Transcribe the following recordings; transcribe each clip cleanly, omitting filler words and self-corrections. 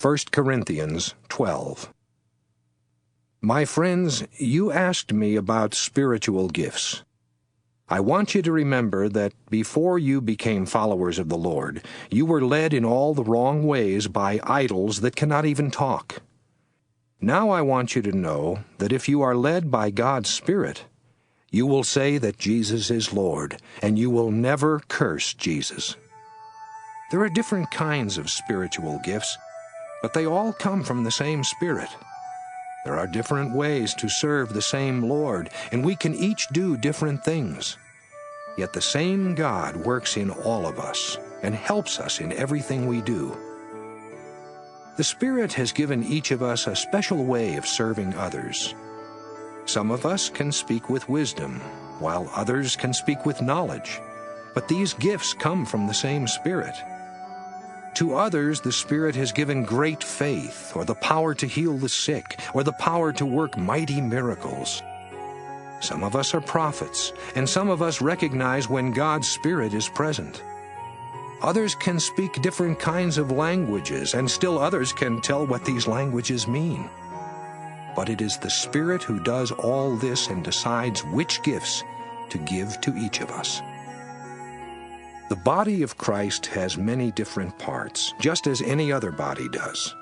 1 Corinthians 12. My friends, you asked me about spiritual gifts. I want you to remember that before you became followers of the Lord, you were led in all the wrong ways by idols that cannot even talk. Now I want you to know that if you are led by God's Spirit, you will say that Jesus is Lord, and you will never curse Jesus. There are different kinds of spiritual gifts, but they all come from the same Spirit. There are different ways to serve the same Lord, and we can each do different things. Yet the same God works in all of us and helps us in everything we do. The Spirit has given each of us a special way of serving others. Some of us can speak with wisdom, while others can speak with knowledge. But these gifts come from the same Spirit. To others, the Spirit has given great faith, or the power to heal the sick, or the power to work mighty miracles. Some of us are prophets, and some of us recognize when God's Spirit is present. Others can speak different kinds of languages, and still others can tell what these languages mean. But it is the Spirit who does all this and decides which gifts to give to each of us. The body of Christ has many different parts, just as any other body does.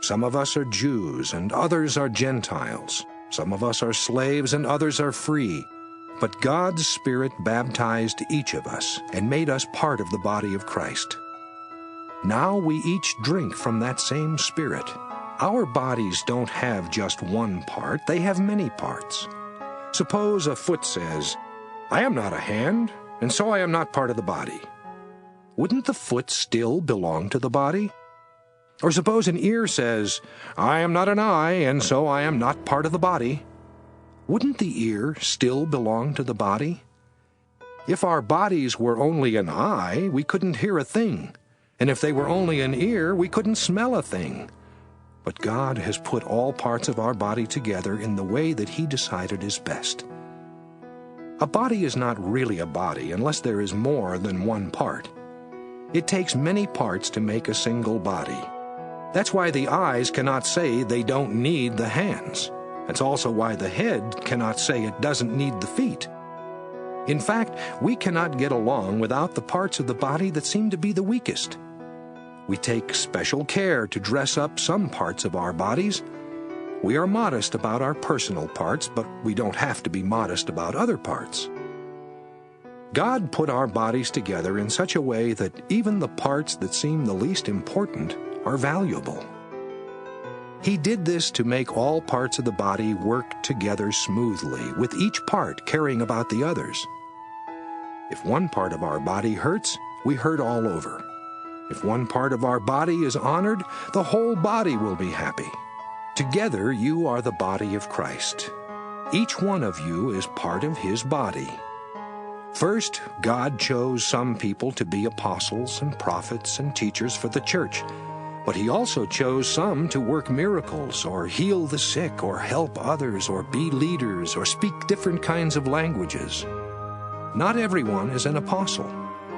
Some of us are Jews, and others are Gentiles. Some of us are slaves, and others are free. But God's Spirit baptized each of us and made us part of the body of Christ. Now we each drink from that same Spirit. Our bodies don't have just one part, they have many parts. Suppose a foot says, "I am not a hand, and so I am not part of the body." Wouldn't the foot still belong to the body? Or suppose an ear says, "I am not an eye, and so I am not part of the body." Wouldn't the ear still belong to the body? If our bodies were only an eye, we couldn't hear a thing. And if they were only an ear, we couldn't smell a thing. But God has put all parts of our body together in the way that He decided is best. A body is not really a body unless there is more than one part. It takes many parts to make a single body. That's why the eyes cannot say they don't need the hands. That's also why the head cannot say it doesn't need the feet. In fact, we cannot get along without the parts of the body that seem to be the weakest. We take special care to dress up some parts of our bodies. We are modest about our personal parts, but we don't have to be modest about other parts. God put our bodies together in such a way that even the parts that seem the least important are valuable. He did this to make all parts of the body work together smoothly, with each part caring about the others. If one part of our body hurts, we hurt all over. If one part of our body is honored, the whole body will be happy. Together you are the body of Christ. Each one of you is part of His body. First, God chose some people to be apostles and prophets and teachers for the church. But He also chose some to work miracles, or heal the sick, or help others, or be leaders, or speak different kinds of languages. Not everyone is an apostle.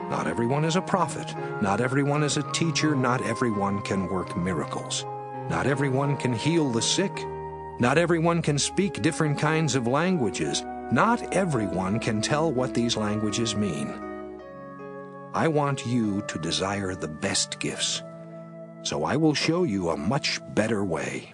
Not everyone is a prophet. Not everyone is a teacher. Not everyone can work miracles. Not everyone can heal the sick. Not everyone can speak different kinds of languages. Not everyone can tell what these languages mean. I want you to desire the best gifts. So I will show you a much better way.